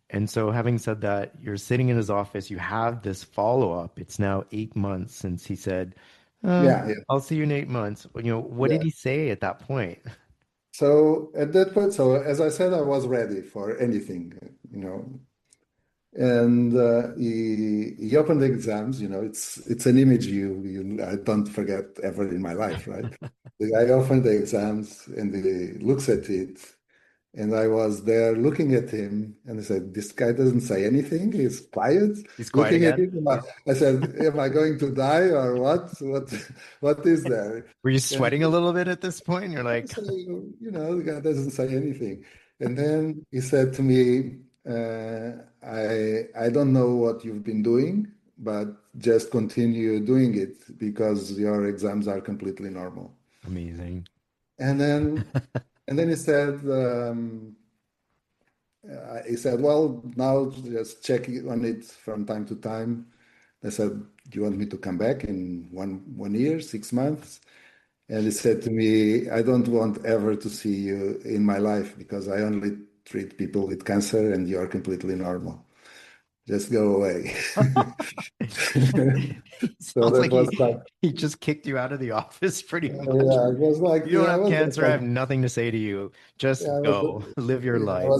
And so, having said that, you're sitting in his office, you have this follow-up. It's now 8 months since he said, yeah, yeah, I'll see you in 8 months. What did yeah. he say at that point? So at that point, so as I said, I was ready for anything, you know. And he opened the exams. It's an image you I don't forget ever in my life, right? The guy opened the exams and he looks at it, and I was there looking at him, and I said, "This guy doesn't say anything. He's quiet, He's quiet looking at again. it." I said, "Am I going to die or what? What is there?" Were you And sweating a little bit at this point? You're like, so, the guy doesn't say anything. And then he said to me, I don't know what you've been doing, but just continue doing it because your exams are completely normal." amazing. And then and then he said, "Well, now just check on it from time to time." I said, "Do you want me to come back in one year, 6 months?" And he said to me, "I don't want ever to see you in my life because I only treat people with cancer and you're completely normal. Just go away." So Sounds that like was he like, he just kicked you out of the office pretty much. yeah, it was like, You don't I have was there cancer. I have for, nothing to say to you. Just yeah, go, live your yeah, life.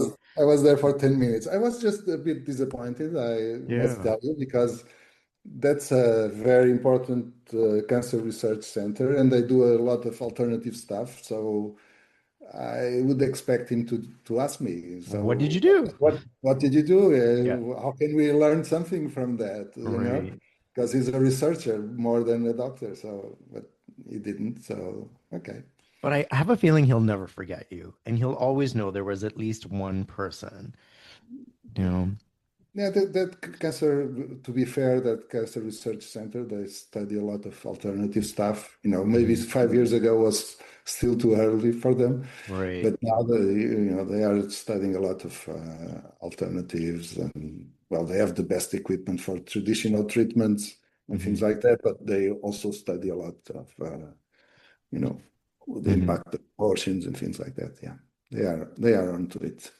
I was there for 10 minutes. I was just a bit disappointed, I must Yeah. tell you, because that's a very important cancer research center and they do a lot of alternative stuff. So I would expect him to ask me. What did you So do? what did you do? Yeah. How can we learn something from that? Right. Because he's a researcher more than a doctor. So, but he didn't. So okay. But I have a feeling he'll never forget you, and he'll always know there was at least one person, you know. Yeah, that cancer, to be fair, that cancer research center, they study a lot of alternative stuff. Maybe Mhm. 5 years ago was still too early for them, Right. but now they are studying a lot of alternatives, and well, they have the best equipment for traditional treatments and things Hmm. like that, but they also study a lot of, you know, the Hmm. impact of portions and things like that. Yeah, they are onto it.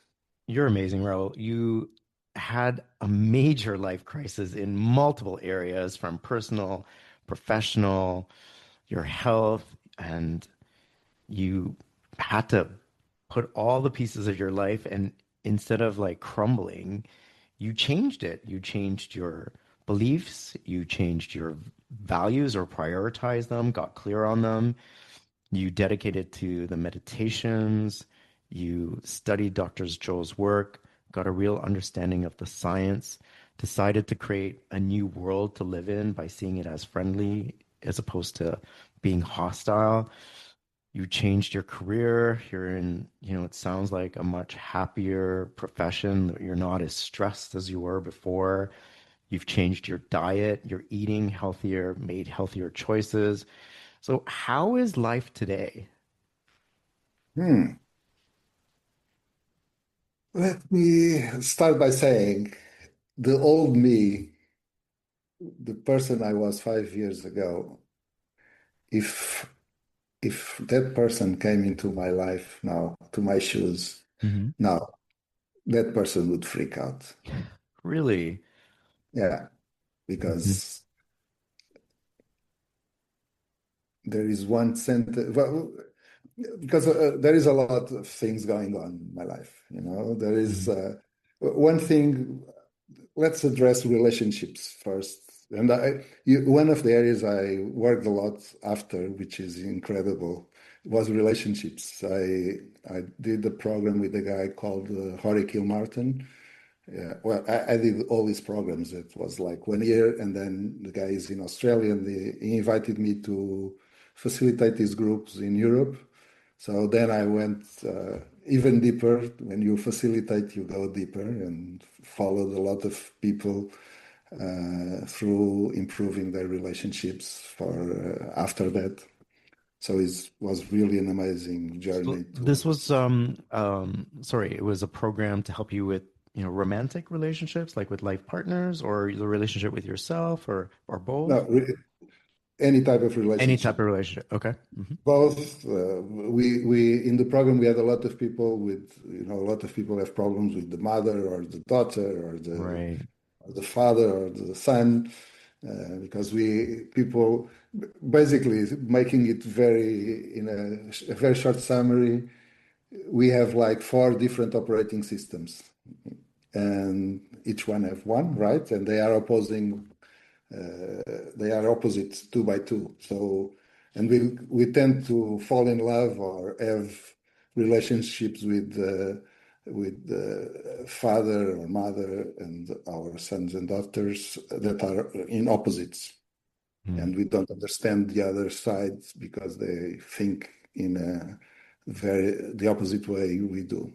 You're amazing, Raul. You had a major life crisis in multiple areas, from personal, professional, your health, and you had to put all the pieces of your life, and instead of like crumbling, you changed it. You changed your beliefs, you changed your values or prioritized them, got clear on them. You dedicated to the meditations, you studied Dr. Joel's work, got a real understanding of the science, decided to create a new world to live in by seeing it as friendly as opposed to being hostile. You changed your career. You're in, it sounds like a much happier profession. You're not as stressed as you were before. You've changed your diet. You're eating healthier, made healthier choices. So, how is life today? Hmm. Let me start by saying the old me, the person I was 5 years ago, if if that person came into my life now, to my shoes Hmm. now, that person would freak out. Really? Yeah, Hmm. because there is one sentence. Well, because there is a lot of things going on in my life. There is Hmm. one thing. Let's address relationships first. And one of the areas I worked a lot after, which is incredible, was relationships. I did a program with a guy called Jorge Kilmartin. Yeah, well, I did all these programs. It was like 1 year, and then the guy is in Australia, and he invited me to facilitate these groups in Europe. So then I went even deeper. When you facilitate, you go deeper, and followed a lot of people through improving their relationships for after that. So it was really an amazing So journey to. this was sorry, it was a program to help you with, romantic relationships, like with life partners, or the relationship with yourself, or both? No, any type of Any type relationship. of relationship. Okay. Hmm. Both. We in the program we had a lot of people with, a lot of people have problems with the mother or the daughter Right. or the father or the son, because we people basically, making it very in a very short summary, we have like four different operating systems, and each one have one, right? And they are they are opposite two by two. So, and we tend to fall in love or have relationships with the father or mother and our sons and daughters that are in opposites. Mm. And we don't understand the other side because they think in a the opposite way we do.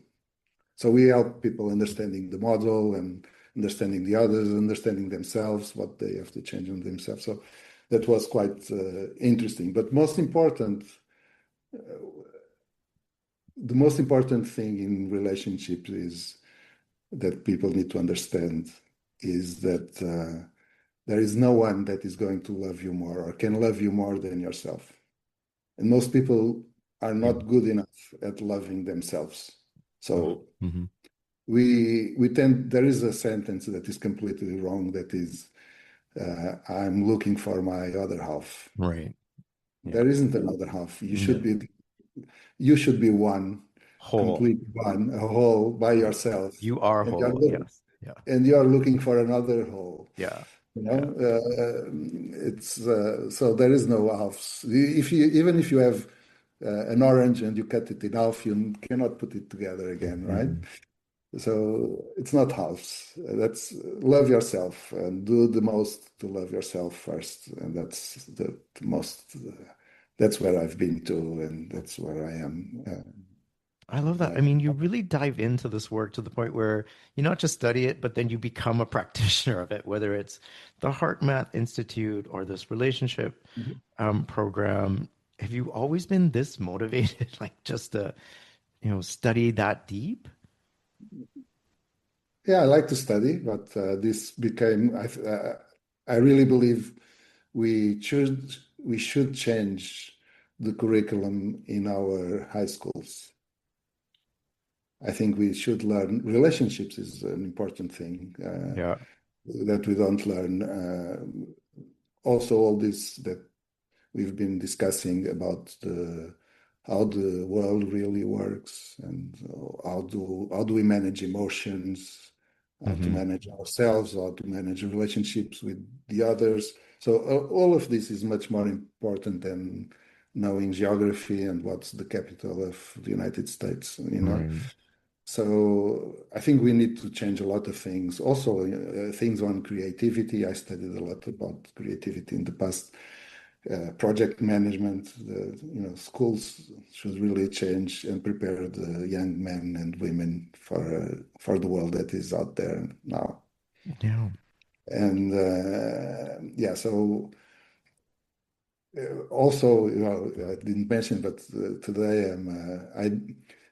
So we help people understanding the model and understanding the others, understanding themselves, what they have to change on themselves. So that was quite interesting. But the most important thing in relationships is that people need to understand is that there is no one that is going to love you more or can love you more than yourself. And most people are Mm. not good enough at loving themselves. Oh. So Hmm. we tend there is a sentence that is completely wrong that is I'm looking for my other half. Right. Yeah. There isn't another half. No. You should be one, Whole. complete one, a whole by Yeah. yourself, You are and whole. Yes. Yeah. you're looking for another whole. Yeah. You Yeah. know, it's so there is no halves. If you even if you have an orange and you cut it in half, you cannot put it together again, right? Hmm. So it's not halves. That's love yourself and do the most to love yourself first, and that's the most. That's where I've been to, and that's where I am I love that. I right. mean, you really dive into this work to the point where you not just study it, but then you become a practitioner of it, whether it's the Heart Math Institute or this relationship program. Have you always been this motivated, like just to, study that deep? Yeah, I like to study, but this became. I really believe we should change the curriculum in our high schools. I think we should learn relationships is an important thing Yeah. that we don't learn. Also, all this that we've been discussing about how the world really works and how do we manage emotions, how to Hmm. manage ourselves, how to manage relationships with the others. So all of this is much more important than knowing geography and what's the capital of the United States, you know. Right. So I think we need to change a lot of things. Also, things on creativity. I studied a lot about creativity in the past. Project management. Schools should really change and prepare the young men and women for the world that is out there now. Yeah. And yeah, so also, I didn't mention, but today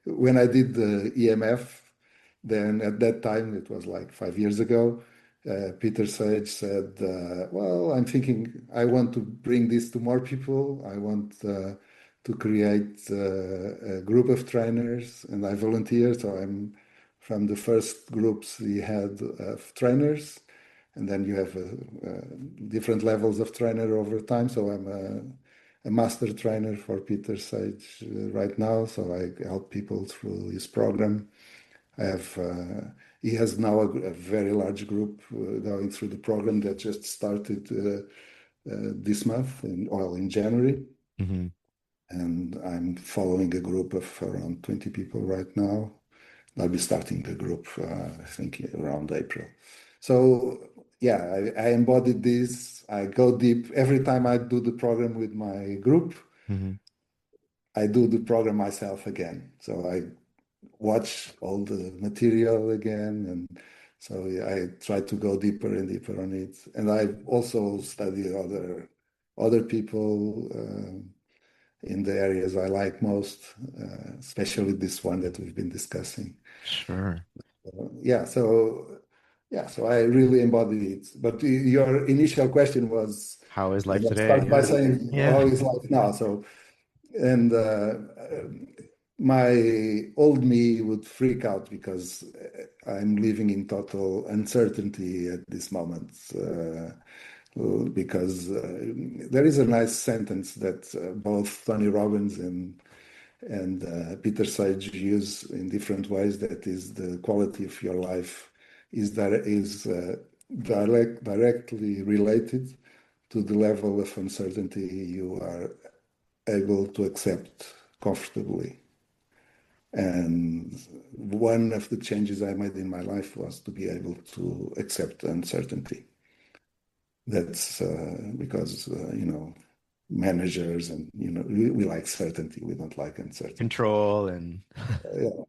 when I did the EMF, then at that time, it was like 5 years ago, Peter Sage said, well, I'm thinking I want to bring this to more people. I want to create a group of trainers, and I volunteered. So I'm from the first groups he had of trainers, and then you have different levels of trainer over time. So I'm a master trainer for Peter Sage right now. So I help people through his program. I have he has now a very large group going through the program that just started this month in January, Hmm. and I'm following a group of around 20 people right now. I'll be starting the group, I think, around April. So, yeah, I embodied this. I go deep. Every time I do the program with my group, Hmm. I do the program myself again. So I watch all the material again. And so yeah, I try to go deeper and deeper on it. And I also study other people in the areas I like most, especially this one that we've been discussing. Sure. Yeah, so I really embody it. But your initial question was, How is life and I today? start by Yeah. saying, Yeah. how is life now? So, and my old me would freak out because I'm living in total uncertainty at this moment. Because there is a nice sentence that both Tony Robbins and Peter Sage use in different ways. That is the quality of your life is directly related to the level of uncertainty you are able to accept comfortably. And one of the changes I made in my life was to be able to accept uncertainty. That's because, managers and, we like certainty. We don't like uncertainty. Control and Yeah.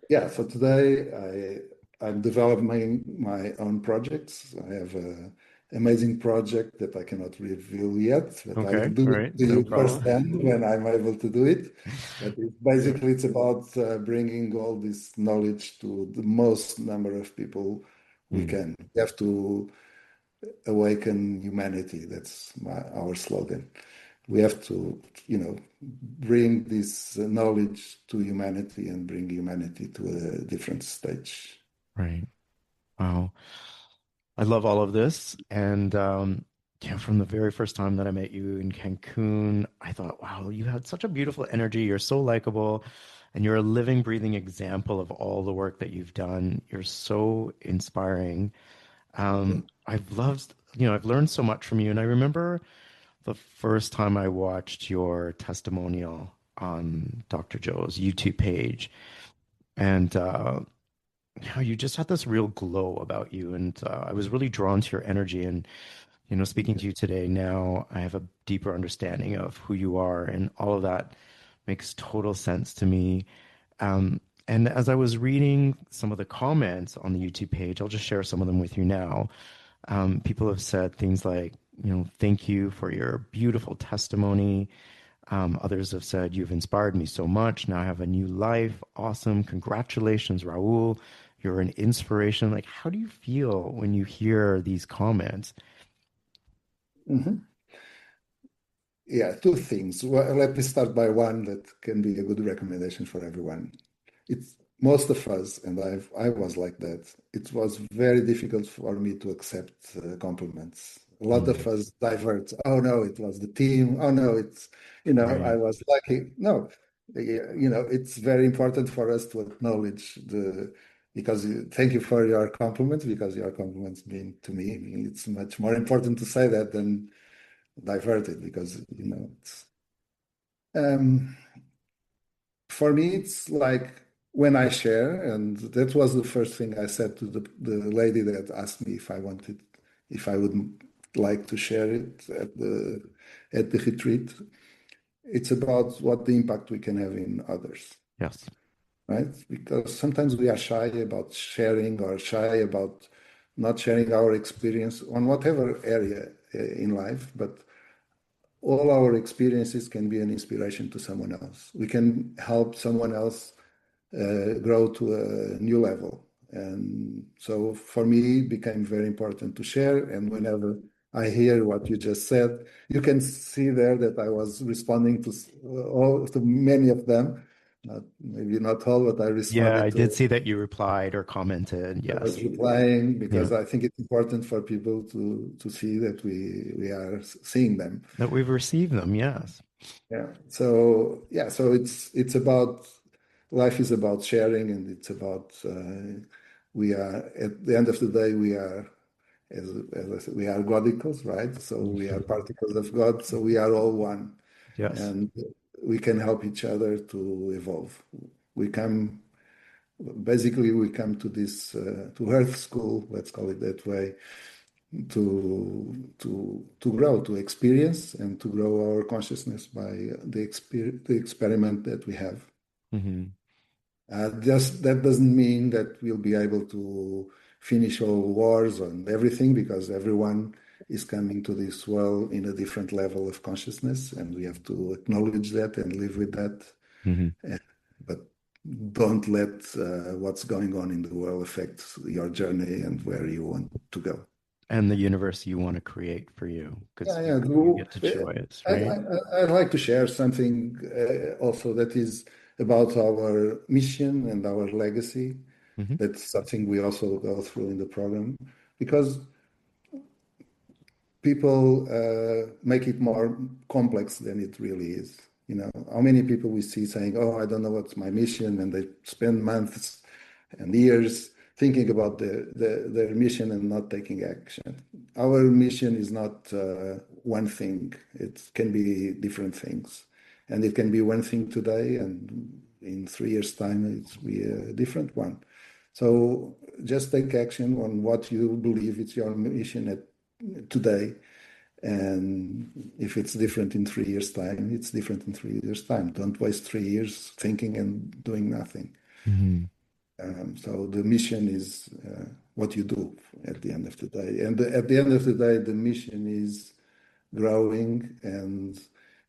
yeah. So today I'm developing my own projects. I have an amazing project that I cannot reveal yet, but I'll Okay. do All it right. to No you problem. firsthand when I'm able to do it. But Yeah. basically, it's about bringing all this knowledge to the most number of people we Mm, can. We have to awaken humanity. That's our slogan. We have to, bring this knowledge to humanity and bring humanity to a different stage. right. Wow. I love all of this. And yeah, from the very first time that I met you in Cancun, I thought, wow, you had such a beautiful energy. You're so likable, and you're a living, breathing example of all the work that you've done. You're so inspiring. I've learned so much from you. And I remember the first time I watched your testimonial on Dr. Joe's YouTube page, and how you just had this real glow about you. And I was really drawn to your energy. And, speaking to you today now, I have a deeper understanding of who you are, and all of that makes total sense to me. And as I was reading some of the comments on the YouTube page, I'll just share some of them with you now. People have said things like, thank you for your beautiful testimony. Others have said, you've inspired me so much. Now I have a new life. Awesome. Congratulations, Raul. You're an inspiration. Like, how do you feel when you hear these comments? Mhm. Yeah, two things. Well, let me start by one that can be a good recommendation for everyone. It's most of us, and I was like that. It was very difficult for me to accept compliments. A lot of Mm, us divert. Oh no, it was the team. Oh no, I right. was lucky. No, it's very important for us to acknowledge because thank you for your compliments, because your compliments mean to me. It's much more important to say that than divert it, because um, for me, it's like when I share, and that was the first thing I said to the lady that asked me if I would like to share it at the retreat. It's about what the impact we can have in others, Yes. right? Because sometimes we are shy about sharing, or shy about not sharing our experience on whatever area in life, but all our experiences can be an inspiration to someone else. We can help someone else grow to a new level. And so for me, it became very important to share. And whenever I hear what you just said, you can see there that I was responding to many of them. Maybe not all, but I Yeah, responded I did to. see that you replied or commented. I Yes. was replying Yeah. because I think it's important for people to see that we are seeing them. That we've received them. Yes. Yeah. So it's about life is about sharing, and it's about we are at the end of the day we are as I said, we are God equals, right? So we are particles of God. So we are all one, Yes. and we can help each other to evolve. We come we come to this to Earth School, let's call it that way, to grow, to experience, and to grow our consciousness by the experiment that we have. Hmm. Just that doesn't mean that we'll be able to finish all wars and everything, because everyone is coming to this world in a different level of consciousness, and we have to acknowledge that and live with that. Hmm. Uh, But don't let what's going on in the world affect your journey and where you want to go. And the universe you want to create for you, Yeah, because yeah. you get to choose, right? I'd like to share something also that is about our mission and our legacy. Hmm. That's something we also go through in the program, because people make it more complex than it really is. How many people we see saying, "Oh, I don't know what's my mission," and they spend months and years thinking about their mission and not taking action. Our mission is not one thing. It can be different things. And it can be one thing today, and in 3 years' time, it's be a different one. So just take action on what you believe it's your mission today. And if it's different in 3 years' time, it's different in 3 years' time. Don't waste 3 years thinking and doing nothing. Mm-hmm. So the mission is what you do at the end of the day. And at the end of the day, the mission is growing and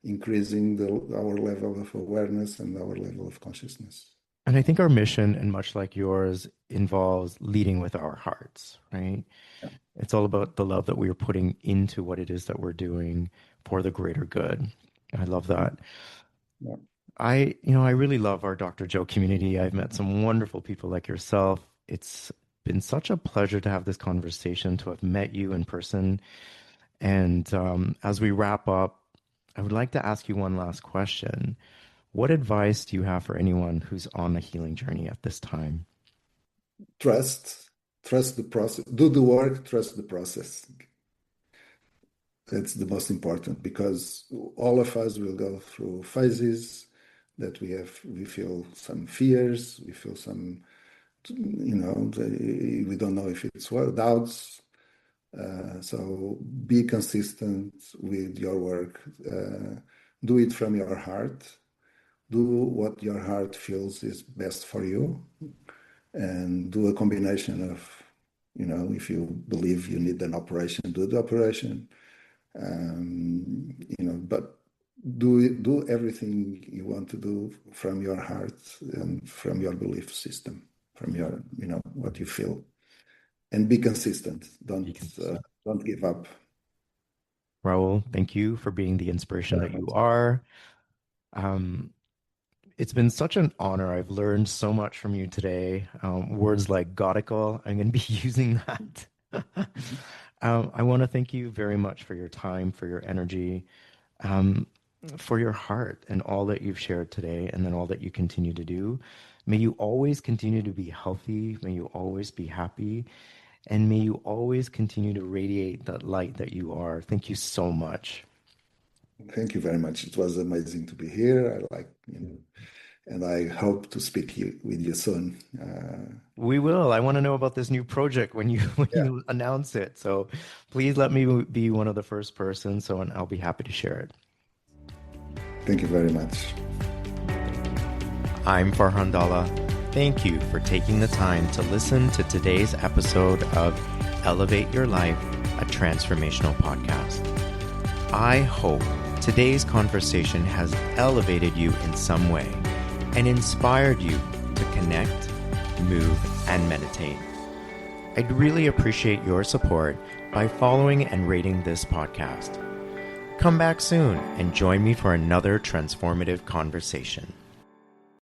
increasing our level of awareness and our level of consciousness. And I think our mission, and much like yours, involves leading with our hearts, right? Yeah. It's all about the love that we are putting into what it is that we're doing for the greater good. I love that. Yeah. I really love our Dr. Joe community. I've met some wonderful people like yourself. It's been such a pleasure to have this conversation, to have met you in person. And as we wrap up, I would like to ask you one last question. What advice do you have for anyone who's on a healing journey at this time? Trust the process. Do the work, trust the process. That's the most important, because all of us will go through phases that we feel some fears, we feel some, we don't know if it's doubts. So be consistent with your work. Do it from your heart. Do what your heart feels is best for you, and do a combination of, if you believe you need an operation, do the operation. But do everything you want to do from your heart and from your belief system, from your, what you feel, and be consistent. Don't give up. Raul, thank you for being the inspiration that you are. It's been such an honor. I've learned so much from you today. Words like godical, I'm going to be using that. I want to thank you very much for your time, for your energy, for your heart, and all that you've shared today, and then all that you continue to do. May you always continue to be healthy. May you always be happy. And may you always continue to radiate that light that you are. Thank you so much. Thank you very much. It was amazing to be here. And I hope to speak with you soon. We will. I want to know about this new project when you announce it. So please let me be one of the first persons, and I'll be happy to share it. Thank you very much. I'm Farhan Dalla. Thank you for taking the time to listen to today's episode of Elevate Your Life, a transformational podcast. I hope today's conversation has elevated you in some way and inspired you to connect, move, and meditate. I'd really appreciate your support by following and rating this podcast. Come back soon and join me for another transformative conversation.